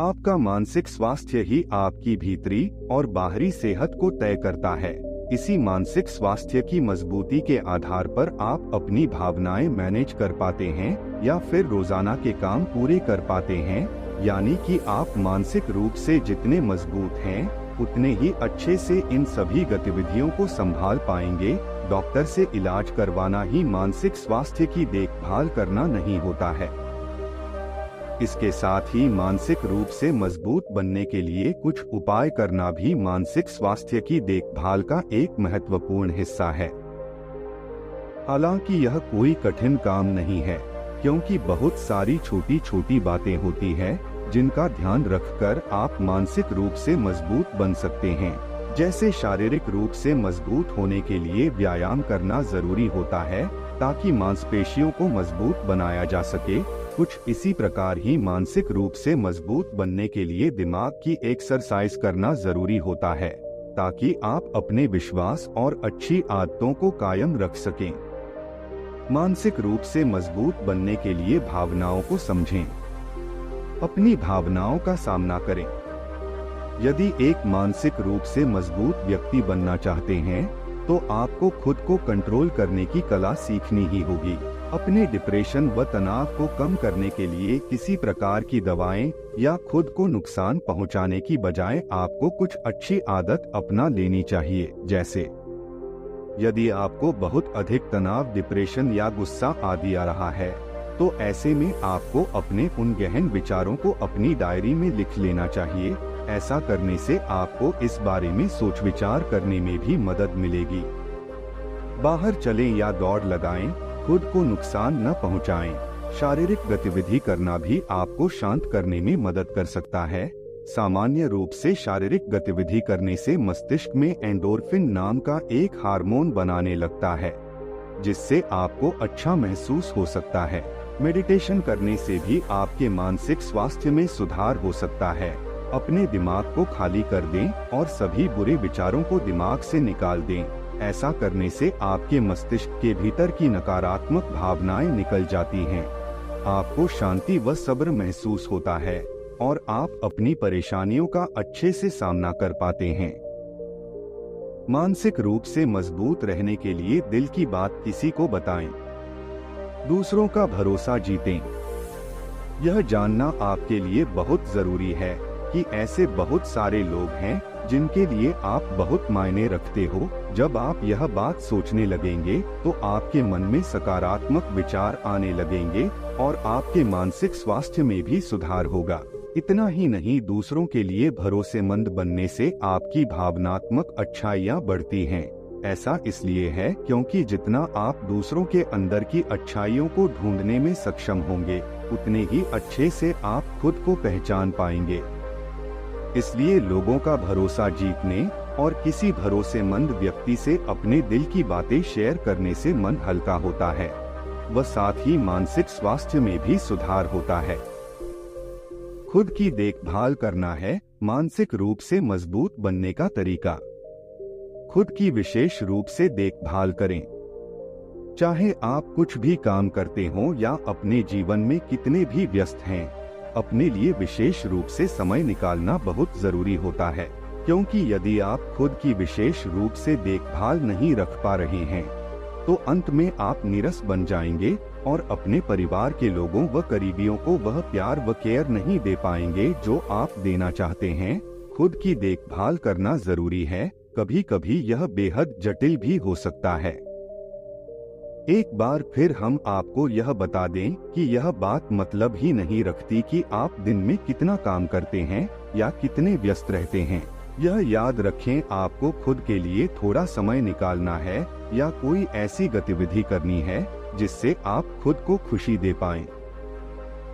आपका मानसिक स्वास्थ्य ही आपकी भीतरी और बाहरी सेहत को तय करता है। इसी मानसिक स्वास्थ्य की मजबूती के आधार पर आप अपनी भावनाएं मैनेज कर पाते हैं या फिर रोजाना के काम पूरे कर पाते हैं। यानी कि आप मानसिक रूप से जितने मजबूत हैं, उतने ही अच्छे से इन सभी गतिविधियों को संभाल पाएंगे। डॉक्टर से इलाज करवाना ही मानसिक स्वास्थ्य की देखभाल करना नहीं होता है। इसके साथ ही मानसिक रूप से मजबूत बनने के लिए कुछ उपाय करना भी मानसिक स्वास्थ्य की देखभाल का एक महत्वपूर्ण हिस्सा है। हालांकि यह कोई कठिन काम नहीं है, क्योंकि बहुत सारी छोटी छोटी बातें होती हैं जिनका ध्यान रखकर आप मानसिक रूप से मजबूत बन सकते हैं। जैसे शारीरिक रूप से मजबूत होने के लिए व्यायाम करना जरूरी होता है ताकि मांसपेशियों को मजबूत बनाया जा सके। कुछ इसी प्रकार ही मानसिक रूप से मजबूत बनने के लिए दिमाग की एक्सरसाइज करना जरूरी होता है ताकि आप अपने विश्वास और अच्छी आदतों को कायम रख सकें। मानसिक रूप से मजबूत बनने के लिए भावनाओं को समझें, अपनी भावनाओं का सामना करें। यदि एक मानसिक रूप से मजबूत व्यक्ति बनना चाहते हैं तो आपको खुद को कंट्रोल करने की कला सीखनी ही होगी। अपने डिप्रेशन व तनाव को कम करने के लिए किसी प्रकार की दवाएं या खुद को नुकसान पहुंचाने की बजाय आपको कुछ अच्छी आदत अपना लेनी चाहिए। जैसे यदि आपको बहुत अधिक तनाव, डिप्रेशन या गुस्सा आदि आ रहा है तो ऐसे में आपको अपने उन गहन विचारों को अपनी डायरी में लिख लेना चाहिए। ऐसा करने से आपको इस बारे में सोच विचार करने में भी मदद मिलेगी। बाहर चलें या दौड़ लगाएं, खुद को नुकसान न पहुंचाएं। शारीरिक गतिविधि करना भी आपको शांत करने में मदद कर सकता है। सामान्य रूप से शारीरिक गतिविधि करने से मस्तिष्क में एंडोर्फिन नाम का एक हार्मोन बनाने लगता है, जिससे आपको अच्छा महसूस हो सकता है। मेडिटेशन करने से भी आपके मानसिक स्वास्थ्य में सुधार हो सकता है। अपने दिमाग को खाली कर दें और सभी बुरे विचारों को दिमाग से निकाल दें। ऐसा करने से आपके मस्तिष्क के भीतर की नकारात्मक भावनाएं निकल जाती हैं। आपको शांति व सब्र महसूस होता है और आप अपनी परेशानियों का अच्छे से सामना कर पाते हैं। मानसिक रूप से मजबूत रहने के लिए दिल की बात किसी को बताएं। दूसरों का भरोसा जीतें। यह जानना आपके लिए बहुत जरूरी है कि ऐसे बहुत सारे लोग हैं जिनके लिए आप बहुत मायने रखते हो। जब आप यह बात सोचने लगेंगे तो आपके मन में सकारात्मक विचार आने लगेंगे और आपके मानसिक स्वास्थ्य में भी सुधार होगा। इतना ही नहीं, दूसरों के लिए भरोसेमंद बनने से आपकी भावनात्मक अच्छाइयाँ बढ़ती हैं। ऐसा इसलिए है क्योंकि जितना आप दूसरों के अंदर की अच्छाइयों को ढूंढने में सक्षम होंगे, उतने ही अच्छे से आप खुद को पहचान पाएंगे। इसलिए लोगों का भरोसा जीतने और किसी भरोसेमंद व्यक्ति से अपने दिल की बातें शेयर करने से मन हल्का होता है व साथ ही मानसिक स्वास्थ्य में भी सुधार होता है। खुद की देखभाल करना है मानसिक रूप से मजबूत बनने का तरीका। खुद की विशेष रूप से देखभाल करें। चाहे आप कुछ भी काम करते हो या अपने जीवन में कितने भी व्यस्त हैं, अपने लिए विशेष रूप से समय निकालना बहुत जरूरी होता है। क्योंकि यदि आप खुद की विशेष रूप से देखभाल नहीं रख पा रहे हैं तो अंत में आप नीरस बन जाएंगे और अपने परिवार के लोगों व करीबियों को वह प्यार व केयर नहीं दे पाएंगे जो आप देना चाहते हैं। खुद की देखभाल करना जरूरी है। कभी कभी यह बेहद जटिल भी हो सकता है। एक बार फिर हम आपको यह बता दें कि यह बात मतलब ही नहीं रखती कि आप दिन में कितना काम करते हैं या कितने व्यस्त रहते हैं। यह याद रखें, आपको खुद के लिए थोड़ा समय निकालना है या कोई ऐसी गतिविधि करनी है जिससे आप खुद को खुशी दे पाएं।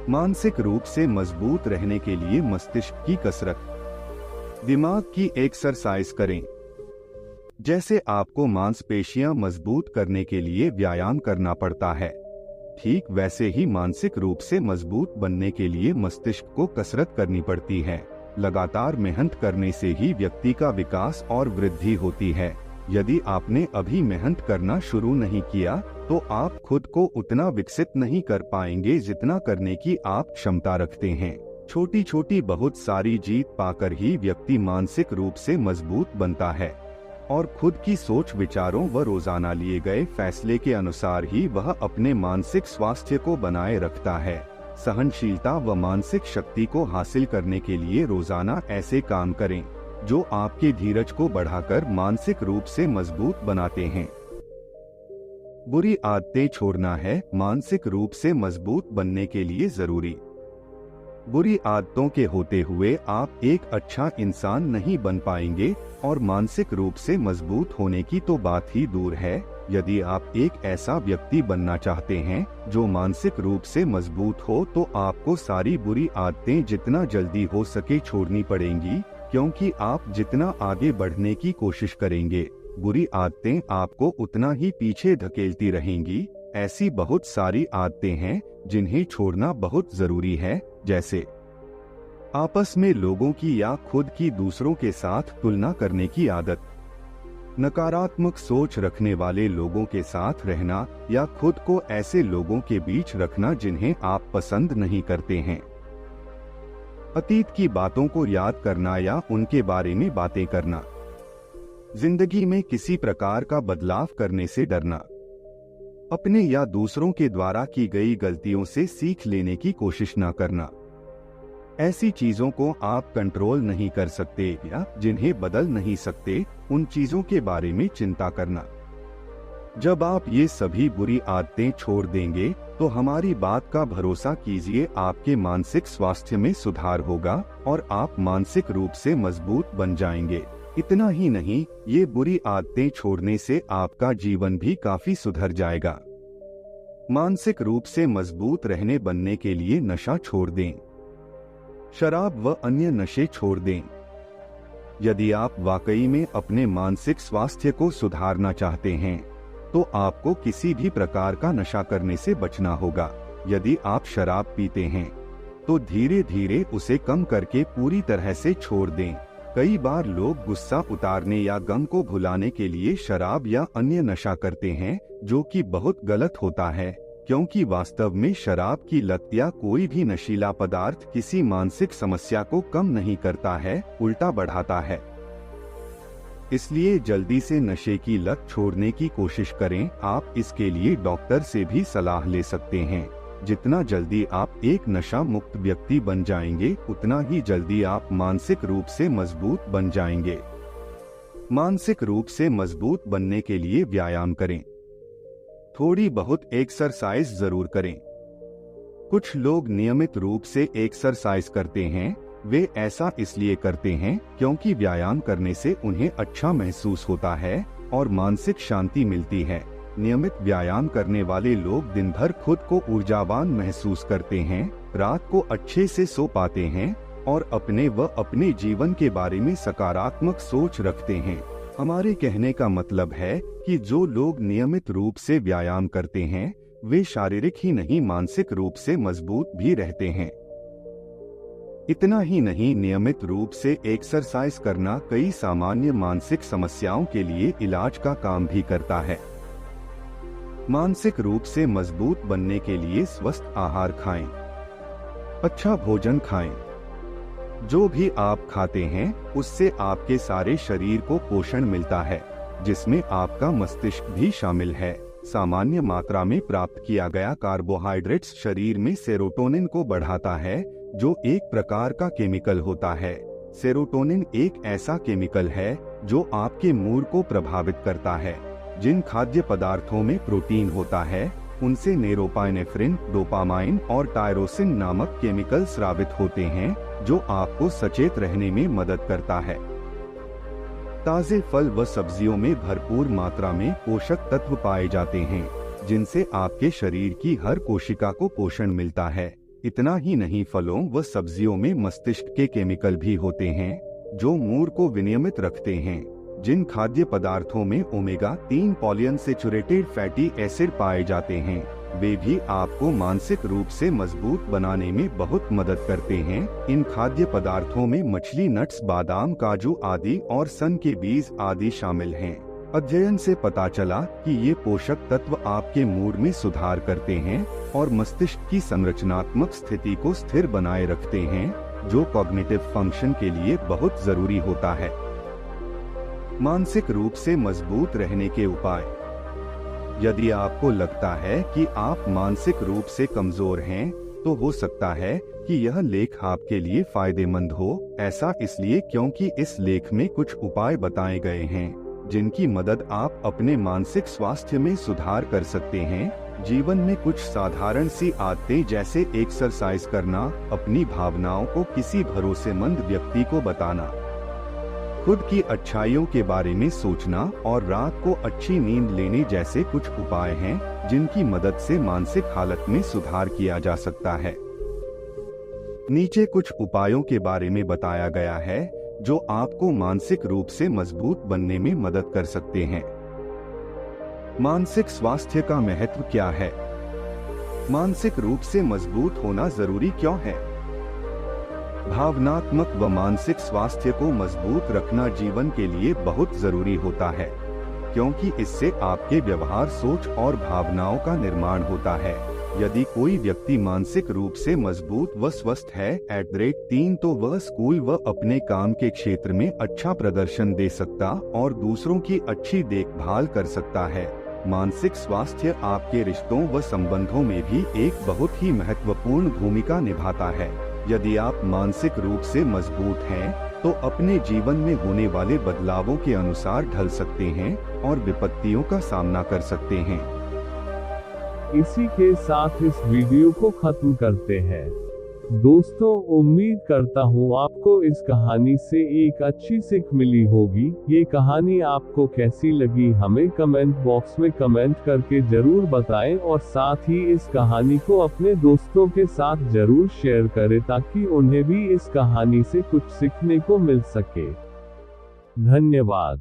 मानसिक रूप से मजबूत रहने के लिए मस्तिष्क की कसरत, दिमाग की एक्सरसाइज करें। जैसे आपको मांसपेशियां मजबूत करने के लिए व्यायाम करना पड़ता है, ठीक वैसे ही मानसिक रूप से मजबूत बनने के लिए मस्तिष्क को कसरत करनी पड़ती है। लगातार मेहनत करने से ही व्यक्ति का विकास और वृद्धि होती है। यदि आपने अभी मेहनत करना शुरू नहीं किया तो आप खुद को उतना विकसित नहीं कर पाएंगे जितना करने की आप क्षमता रखते हैं। छोटी छोटी बहुत सारी जीत पाकर ही व्यक्ति मानसिक रूप से मजबूत बनता है और खुद की सोच, विचारों व रोजाना लिए गए फैसले के अनुसार ही वह अपने मानसिक स्वास्थ्य को बनाए रखता है। सहनशीलता व मानसिक शक्ति को हासिल करने के लिए रोजाना ऐसे काम करें जो आपके धीरज को बढ़ाकर मानसिक रूप से मजबूत बनाते हैं। बुरी आदतें छोड़ना है मानसिक रूप से मजबूत बनने के लिए जरूरी। बुरी आदतों के होते हुए आप एक अच्छा इंसान नहीं बन पाएंगे और मानसिक रूप से मजबूत होने की तो बात ही दूर है। यदि आप एक ऐसा व्यक्ति बनना चाहते हैं जो मानसिक रूप से मजबूत हो तो आपको सारी बुरी आदतें जितना जल्दी हो सके छोड़नी पड़ेंगी, क्योंकि आप जितना आगे बढ़ने की कोशिश करेंगे बुरी आदतें आपको उतना ही पीछे धकेलती रहेंगी। ऐसी बहुत सारी आदतें हैं जिन्हें छोड़ना बहुत जरूरी है, जैसे आपस में लोगों की या खुद की दूसरों के साथ तुलना करने की आदत, नकारात्मक सोच रखने वाले लोगों के साथ रहना या खुद को ऐसे लोगों के बीच रखना जिन्हें आप पसंद नहीं करते हैं, अतीत की बातों को याद करना या उनके बारे में बातें करना, जिंदगी में किसी प्रकार का बदलाव करने से डरना, अपने या दूसरों के द्वारा की गई गलतियों से सीख लेने की कोशिश न करना, ऐसी चीजों को आप कंट्रोल नहीं कर सकते या जिन्हें बदल नहीं सकते उन चीजों के बारे में चिंता करना। जब आप ये सभी बुरी आदतें छोड़ देंगे तो हमारी बात का भरोसा कीजिए, आपके मानसिक स्वास्थ्य में सुधार होगा और आप मानसिक रूप से मजबूत बन जाएंगे। इतना ही नहीं, ये बुरी आदतें छोड़ने से आपका जीवन भी काफी सुधर जाएगा। मानसिक रूप से मजबूत रहने बनने के लिए नशा छोड़ दें, शराब व अन्य नशे छोड़ दें। यदि आप वाकई में अपने मानसिक स्वास्थ्य को सुधारना चाहते हैं तो आपको किसी भी प्रकार का नशा करने से बचना होगा। यदि आप शराब पीते हैं तो धीरे धीरे उसे कम करके पूरी तरह से छोड़ दें। कई बार लोग गुस्सा उतारने या गम को भुलाने के लिए शराब या अन्य नशा करते हैं, जो कि बहुत गलत होता है, क्योंकि वास्तव में शराब की लत या कोई भी नशीला पदार्थ किसी मानसिक समस्या को कम नहीं करता है, उल्टा बढ़ाता है। इसलिए जल्दी से नशे की लत छोड़ने की कोशिश करें। आप इसके लिए डॉक्टर से भी सलाह ले सकते हैं। जितना जल्दी आप एक नशा मुक्त व्यक्ति बन जाएंगे उतना ही जल्दी आप मानसिक रूप से मजबूत बन जाएंगे। मानसिक रूप से मजबूत बनने के लिए व्यायाम करें, थोड़ी बहुत एक्सरसाइज जरूर करें। कुछ लोग नियमित रूप से एक्सरसाइज करते हैं, वे ऐसा इसलिए करते हैं क्योंकि व्यायाम करने से उन्हें अच्छा महसूस होता है और मानसिक शांति मिलती है। नियमित व्यायाम करने वाले लोग दिन भर खुद को ऊर्जावान महसूस करते हैं, रात को अच्छे से सो पाते हैं और अपने व अपने जीवन के बारे में सकारात्मक सोच रखते हैं। हमारे कहने का मतलब है कि जो लोग नियमित रूप से व्यायाम करते हैं वे शारीरिक ही नहीं मानसिक रूप से मजबूत भी रहते हैं। इतना ही नहीं, नियमित रूप से एक्सरसाइज करना कई सामान्य मानसिक समस्याओं के लिए इलाज का काम भी करता है। मानसिक रूप से मजबूत बनने के लिए स्वस्थ आहार खाएं, अच्छा भोजन खाएं। जो भी आप खाते हैं उससे आपके सारे शरीर को पोषण मिलता है, जिसमें आपका मस्तिष्क भी शामिल है। सामान्य मात्रा में प्राप्त किया गया कार्बोहाइड्रेट्स शरीर में सेरोटोनिन को बढ़ाता है, जो एक प्रकार का केमिकल होता है। सेरोटोनिन एक ऐसा केमिकल है जो आपके मूड को प्रभावित करता है। जिन खाद्य पदार्थों में प्रोटीन होता है उनसे नेरोपाइनेफ्रिन, डोपामाइन और टायरोसिन नामक केमिकल स्रावित होते हैं, जो आपको सचेत रहने में मदद करता है। ताजे फल व सब्जियों में भरपूर मात्रा में पोषक तत्व पाए जाते हैं, जिनसे आपके शरीर की हर कोशिका को पोषण मिलता है। इतना ही नहीं, फलों व सब्जियों में मस्तिष्क के केमिकल भी होते हैं जो मूड को विनियमित रखते हैं। जिन खाद्य पदार्थों में ओमेगा-3 पॉलीअनसेचुरेटेड फैटी एसिड पाए जाते हैं वे भी आपको मानसिक रूप से मजबूत बनाने में बहुत मदद करते हैं। इन खाद्य पदार्थों में मछली, नट्स, बादाम, काजू आदि और सन के बीज आदि शामिल हैं। अध्ययन से पता चला कि ये पोषक तत्व आपके मूड में सुधार करते हैं और मस्तिष्क की संरचनात्मक स्थिति को स्थिर बनाए रखते हैं, जो कॉग्निटिव फंक्शन के लिए बहुत जरूरी होता है। मानसिक रूप से मजबूत रहने के उपाय। यदि आपको लगता है कि आप मानसिक रूप से कमजोर हैं, तो हो सकता है कि यह लेख आपके लिए फायदेमंद हो। ऐसा इसलिए क्योंकि इस लेख में कुछ उपाय बताए गए हैं जिनकी मदद आप अपने मानसिक स्वास्थ्य में सुधार कर सकते हैं। जीवन में कुछ साधारण सी आदतें जैसे एक्सरसाइज करना, अपनी भावनाओं को किसी भरोसेमंद व्यक्ति को बताना, खुद की अच्छाइयों के बारे में सोचना और रात को अच्छी नींद लेने जैसे कुछ उपाय हैं जिनकी मदद से मानसिक हालत में सुधार किया जा सकता है। नीचे कुछ उपायों के बारे में बताया गया है जो आपको मानसिक रूप से मजबूत बनने में मदद कर सकते हैं। मानसिक स्वास्थ्य का महत्व क्या है? मानसिक रूप से मजबूत होना जरूरी क्यों है? भावनात्मक व मानसिक स्वास्थ्य को मजबूत रखना जीवन के लिए बहुत जरूरी होता है, क्योंकि इससे आपके व्यवहार, सोच और भावनाओं का निर्माण होता है। यदि कोई व्यक्ति मानसिक रूप से मजबूत व स्वस्थ है @ 3 तो वह स्कूल व अपने काम के क्षेत्र में अच्छा प्रदर्शन दे सकता और दूसरों की अच्छी देखभाल कर सकता है। मानसिक स्वास्थ्य आपके रिश्तों व संबंधों में भी एक बहुत ही महत्वपूर्ण भूमिका निभाता है। यदि आप मानसिक रूप से मजबूत हैं, तो अपने जीवन में होने वाले बदलावों के अनुसार ढल सकते हैं और विपत्तियों का सामना कर सकते हैं। इसी के साथ इस वीडियो को खत्म करते हैं। दोस्तों, उम्मीद करता हूँ आपको इस कहानी से एक अच्छी सीख मिली होगी। ये कहानी आपको कैसी लगी हमें कमेंट बॉक्स में कमेंट करके जरूर बताएं और साथ ही इस कहानी को अपने दोस्तों के साथ जरूर शेयर करें ताकि उन्हें भी इस कहानी से कुछ सीखने को मिल सके। धन्यवाद।